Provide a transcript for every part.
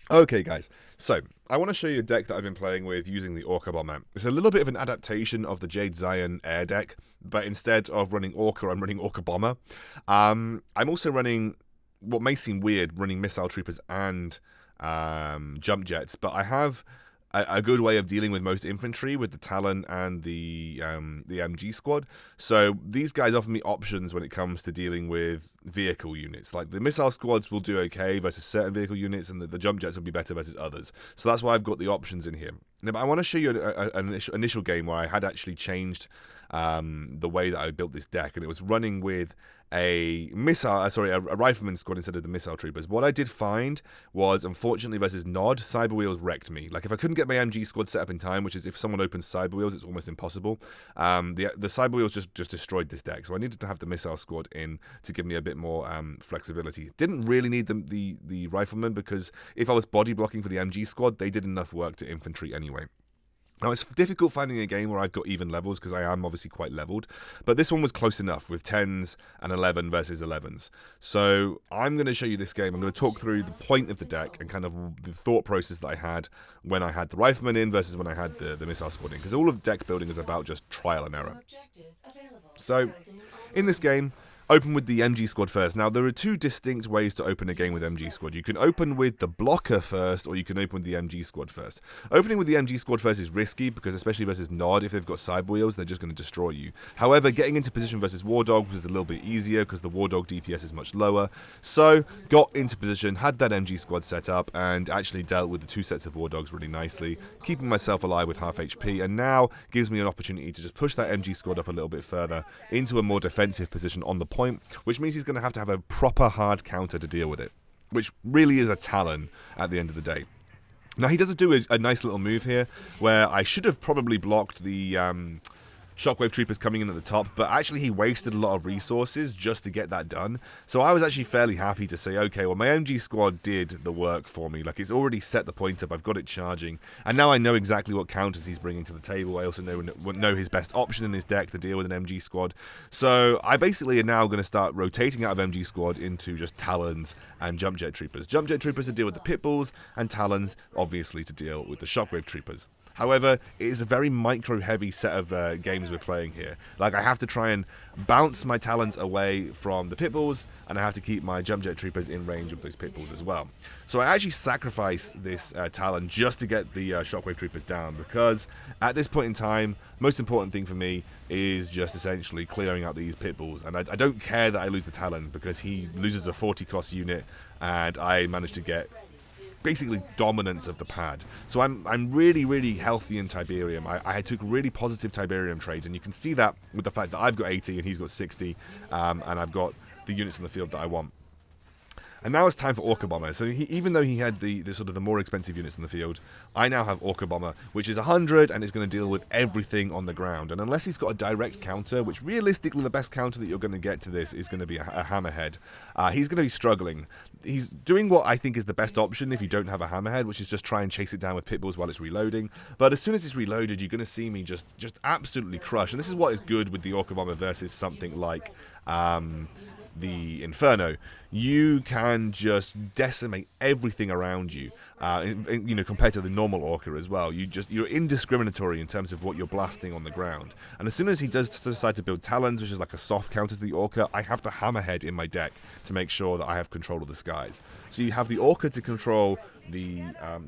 Okay, guys, so I want to show you a deck that I've been playing with using the ORCA Bomber. It's a little bit of an adaptation of the Jade Zion air deck, but instead of running ORCA, I'm running ORCA Bomber. I'm also running what may seem weird, running Missile Troopers and Jump Jets, but I have a good way of dealing with most infantry with the Talon and the MG squad. So these guys offer me options when it comes to dealing with vehicle units. Like the missile squads will do okay versus certain vehicle units, and the jump jets will be better versus others. So that's why I've got the options in here. Now, but I want to show you an initial game where I had actually changed the way that I built this deck, and it was running with a rifleman squad instead of the missile troopers. What I did find was, unfortunately, versus Nod, Cyber Wheels wrecked me. Like, if I couldn't get my MG squad set up in time, which is if someone opens Cyber Wheels, it's almost impossible. The Cyber Wheels just destroyed this deck, so I needed to have the missile squad in to give me a bit more flexibility. Didn't really need the rifleman, because if I was body blocking for the MG squad, they did enough work to infantry anyway. Now, it's difficult finding a game where I've got even levels, because I am obviously quite leveled, but this one was close enough with 10s and 11 versus 11s. So I'm going to show you this game. I'm going to talk through the point of the deck and kind of the thought process that I had when I had the rifleman in versus when I had the missile squad in, because all of deck building is about just trial and error. So in this game, open with the MG squad first. Now, there are two distinct ways to open a game with MG squad. You can open with the blocker first, or you can open with the MG squad first. Opening with the MG squad first is risky, because especially versus Nod, if they've got cyber wheels, they're just going to destroy you. However, getting into position versus War Dog was a little bit easier, because the War Dog DPS is much lower. So, got into position, had that MG squad set up, and actually dealt with the two sets of War Dogs really nicely, keeping myself alive with half HP, and now gives me an opportunity to just push that MG squad up a little bit further into a more defensive position on the point, which means he's going to have a proper hard counter to deal with it, which really is a Talon at the end of the day. Now, he does do a nice little move here, where I should have probably blocked the Shockwave Troopers coming in at the top, but actually he wasted a lot of resources just to get that done. So I was actually fairly happy to say, okay, well, my MG squad did the work for me. Like, it's already set the point up, I've got it charging, and now I know exactly what counters he's bringing to the table. I also know his best option in his deck to deal with an MG squad. So I basically am now going to start rotating out of MG squad into just Talons and Jump Jet Troopers. Jump Jet Troopers to deal with the Pit Bulls, and Talons, obviously, to deal with the Shockwave Troopers. However, it is a very micro-heavy set of games we're playing here. Like, I have to try and bounce my Talons away from the Pitbulls, and I have to keep my Jump Jet Troopers in range of those Pitbulls as well. So I actually sacrificed this Talon just to get the Shockwave Troopers down, because at this point in time, most important thing for me is just essentially clearing out these Pitbulls. And I don't care that I lose the Talon, because he loses a 40 cost unit, and I managed to get basically dominance of the pad. So I'm really, really healthy in Tiberium. I took really positive Tiberium trades, and you can see that with the fact that I've got 80 and he's got 60, and I've got the units on the field that I want. And now it's time for ORCA Bomber. So even though he had the sort of the more expensive units in the field, I now have ORCA Bomber, which is 100, and it's going to deal with everything on the ground. And unless he's got a direct counter, which realistically the best counter that you're going to get to this is going to be a Hammerhead, he's going to be struggling. He's doing what I think is the best option if you don't have a Hammerhead, which is just try and chase it down with Pitbulls while it's reloading. But as soon as it's reloaded, you're going to see me just absolutely crush. And this is what is good with the ORCA Bomber versus something like the Inferno. You can just decimate everything around you, compared to the normal Orca as well. You're indiscriminatory in terms of what you're blasting on the ground. And as soon as he does decide to build Talons, which is like a soft counter to the Orca, I have the Hammerhead in my deck to make sure that I have control of the skies. So you have the Orca to control the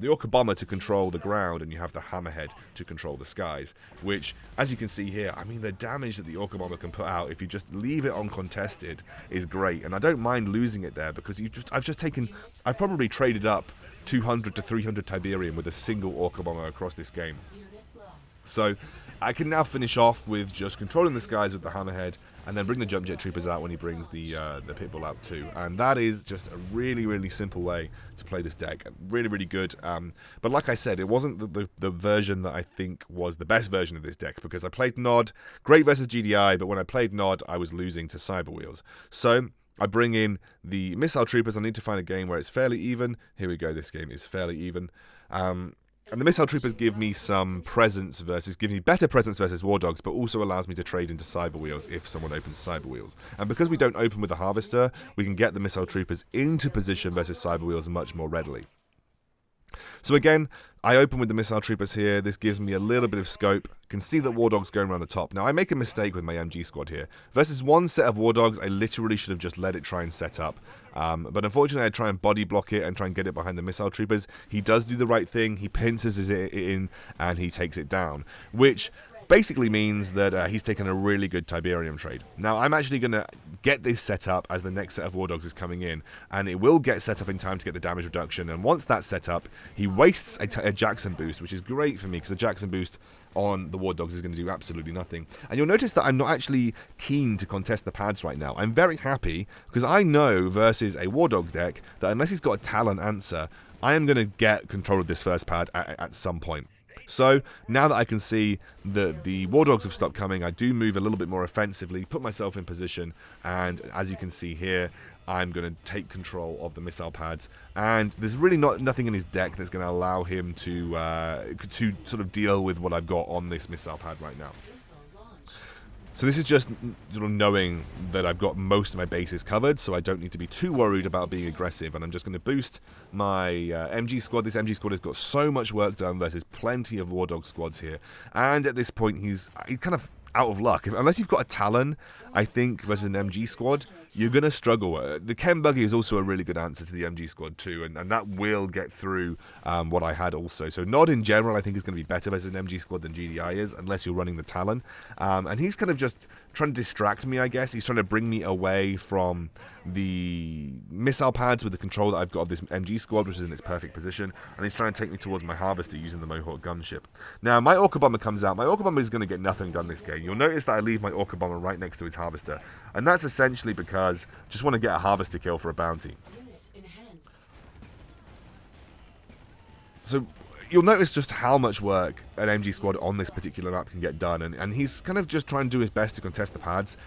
ORCA Bomber to control the ground, and you have the Hammerhead to control the skies, which, as you can see here, I mean, the damage that the ORCA Bomber can put out if you just leave it uncontested is great. And I don't mind losing it there, because I've probably traded up 200 to 300 Tiberium with a single ORCA Bomber across this game. So I can now finish off with just controlling the skies with the Hammerhead, and then bring the Jump Jet Troopers out when he brings the Pitbull out too. And that is just a really, really simple way to play this deck. Really, really good. But like I said, it wasn't the version that I think was the best version of this deck, because I played Nod, great versus GDI, but when I played Nod, I was losing to Cyber Wheels. So I bring in the Missile Troopers. I need to find a game where it's fairly even. Here we go, this game is fairly even. And the Missile Troopers give me better presence versus War Dogs, but also allows me to trade into Cyber Wheels if someone opens Cyber Wheels. And because we don't open with the Harvester, we can get the Missile Troopers into position versus Cyber Wheels much more readily. So again, I open with the missile troopers here. This gives me a little bit of scope. Can see that war dogs going around the top. Now I make a mistake with my MG squad here. Versus one set of war dogs, I literally should have just let it try and set up. But unfortunately, I try and body block it and try and get it behind the missile troopers. He does do the right thing. He pincers it in and he takes it down, which basically means that he's taken a really good Tiberium trade. Now, I'm actually going to get this set up as the next set of War Dogs is coming in, and it will get set up in time to get the damage reduction, and once that's set up, he wastes a Jackson boost, which is great for me, because the Jackson boost on the War Dogs is going to do absolutely nothing. And you'll notice that I'm not actually keen to contest the pads right now. I'm very happy, because I know versus a War Dog deck, that unless he's got a Talon answer, I am going to get control of this first pad at some point. So, now that I can see that the War Dogs have stopped coming, I do move a little bit more offensively, put myself in position, and as you can see here, I'm going to take control of the missile pads, and there's really nothing in his deck that's going to allow him to sort of deal with what I've got on this missile pad right now. So this is just sort of knowing that I've got most of my bases covered, so I don't need to be too worried about being aggressive, and I'm just going to boost my MG squad. This MG squad has got so much work done versus plenty of War Dog squads here, and at this point he's kind of out of luck. Unless you've got a Talon, I think, versus an MG squad, you're going to struggle. The Chem Buggy is also a really good answer to the MG squad too, and that will get through what I had also. So Nod in general I think is going to be better versus an MG squad than GDI is, unless you're running the Talon. And he's kind of just trying to distract me, I guess. He's trying to bring me away from the missile pads with the control that I've got of this MG squad, which is in its perfect position, and he's trying to take me towards my Harvester using the Mohawk gunship. Now, my ORCA Bomber comes out. My ORCA Bomber is going to get nothing done this game. You'll notice that I leave my ORCA Bomber right next to his Harvester, and that's essentially because I just want to get a Harvester kill for a bounty. So you'll notice just how much work an MG squad on this particular map can get done, and he's kind of just trying to do his best to contest the pads.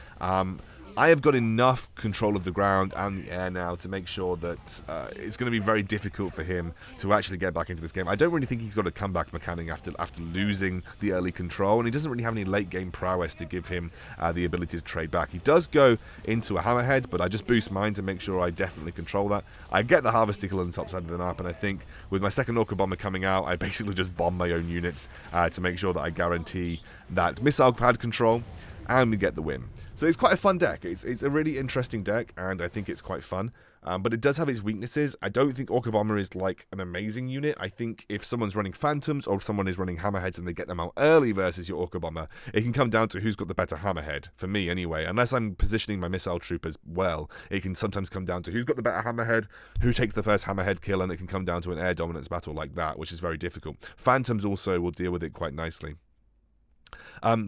I have got enough control of the ground and the air now to make sure that it's going to be very difficult for him to actually get back into this game. I don't really think he's got a comeback mechanic after losing the early control, and he doesn't really have any late game prowess to give him the ability to trade back. He does go into a Hammerhead, but I just boost mine to make sure I definitely control that. I get the Harvester kill on the top side of the map, and I think with my second ORCA Bomber coming out, I basically just bomb my own units to make sure that I guarantee that missile pad control, and we get the win. So it's quite a fun deck. It's a really interesting deck, and I think it's quite fun. But it does have its weaknesses. I don't think ORCA Bomber is like an amazing unit. I think if someone's running Phantoms or someone is running Hammerheads and they get them out early versus your ORCA Bomber, it can come down to who's got the better Hammerhead, for me anyway. Unless I'm positioning my missile troopers well, it can sometimes come down to who's got the better Hammerhead, who takes the first Hammerhead kill, and it can come down to an air dominance battle like that, which is very difficult. Phantoms also will deal with it quite nicely.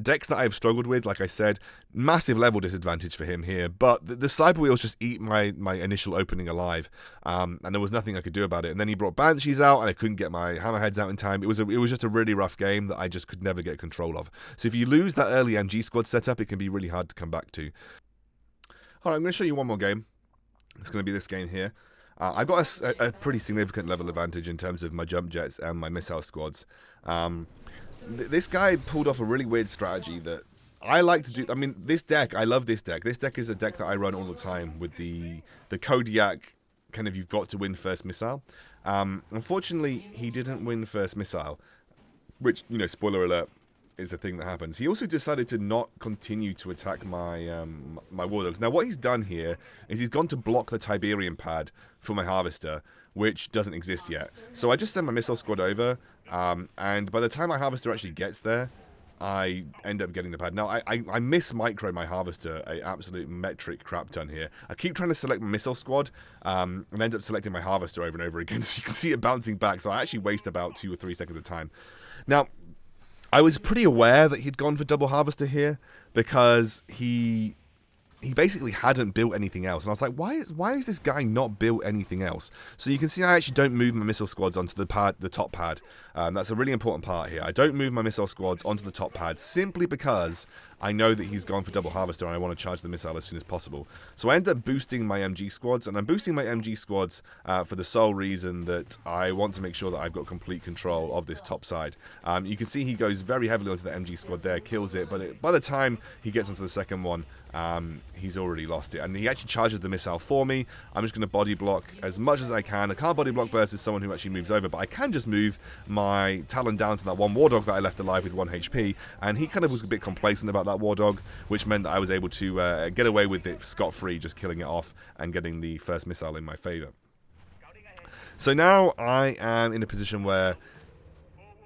Decks that I've struggled with, like I said, massive level disadvantage for him here, but the Cyber Wheels just eat my initial opening alive, and there was nothing I could do about it. And then he brought Banshees out, and I couldn't get my Hammerheads out in time. It was just a really rough game that I just could never get control of. So if you lose that early MG squad setup, it can be really hard to come back to. Alright, I'm going to show you one more game. It's going to be this game here. I've got a pretty significant level advantage in terms of my jump jets and my missile squads. This guy pulled off a really weird strategy that I like to do. I mean, this deck, I love this deck. This deck is a deck that I run all the time with the Kodiak kind of you've got to win first missile. Unfortunately, he didn't win first missile, which, you know, spoiler alert, is a thing that happens. He also decided to not continue to attack my my War Dogs. Now, what he's done here is he's gone to block the Tiberium pad for my Harvester, which doesn't exist yet. So I just send my missile squad over, and by the time my Harvester actually gets there, I end up getting the pad. Now, I miss-micro my Harvester, a absolute metric crap ton here. I keep trying to select my missile squad, and end up selecting my Harvester over and over again, so you can see it bouncing back, so I actually waste about 2 or 3 seconds of time. Now, I was pretty aware that he'd gone for double Harvester here, because he basically hadn't built anything else. And I was like, why is this guy not built anything else? So you can see I actually don't move my missile squads onto the top pad. That's a really important part here. I don't move my missile squads onto the top pad simply because I know that he's gone for double harvester and I want to charge the missile as soon as possible. So I end up boosting my MG squads, and I'm boosting my MG squads for the sole reason that I want to make sure that I've got complete control of this top side. You can see he goes very heavily onto the MG squad there, kills it, but by the time he gets onto the second one, he's already lost it, and he actually charges the missile for me. I'm just going to body block as much as I can. I can't body block versus someone who actually moves over, but I can just move my Talon down to that one War Dog that I left alive with 1 HP, and he kind of was a bit complacent about that War Dog, which meant that I was able to get away with it scot-free, just killing it off and getting the first missile in my favor. So now I am in a position where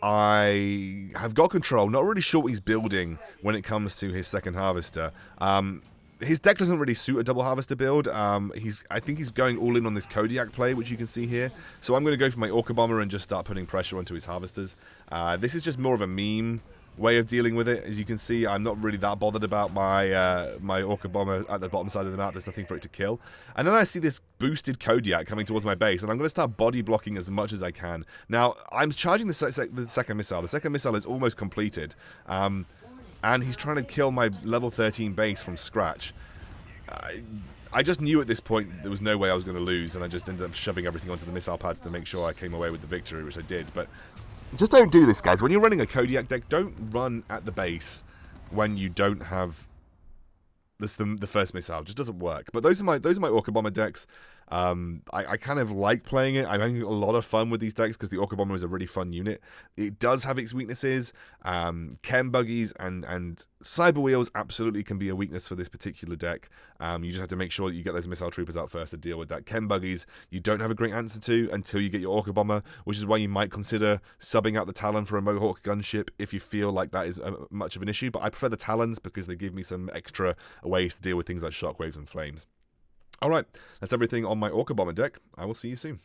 I have got control. Not really sure what he's building when it comes to his second harvester. His deck doesn't really suit a double harvester build. I think he's going all in on this Kodiak play, which you can see here. So I'm going to go for my ORCA Bomber and just start putting pressure onto his harvesters. This is just more of a meme way of dealing with it. As you can see, I'm not really that bothered about my my ORCA Bomber at the bottom side of the map. There's nothing for it to kill. And then I see this boosted Kodiak coming towards my base, and I'm going to start body blocking as much as I can. Now, I'm charging the second missile. The second missile is almost completed. And he's trying to kill my level 13 base from scratch. I just knew at this point there was no way I was going to lose, and I just ended up shoving everything onto the missile pads to make sure I came away with the victory, which I did. But just don't do this, guys. When you're running a Kodiak deck, don't run at the base when you don't have the first missile. It just doesn't work. But those are my ORCA Bomber decks. I kind of like playing it. I'm having a lot of fun with these decks because the ORCA Bomber is a really fun unit. It does have its weaknesses. Chem Buggies and Cyber Wheels absolutely can be a weakness for this particular deck. You just have to make sure that you get those Missile Troopers out first to deal with that. Chem Buggies, you don't have a great answer to until you get your ORCA Bomber, which is why you might consider subbing out the Talon for a Mohawk gunship if you feel like that is much of an issue. But I prefer the Talons because they give me some extra ways to deal with things like shockwaves and flames. Alright, that's everything on my ORCA Bomber deck. I will see you soon.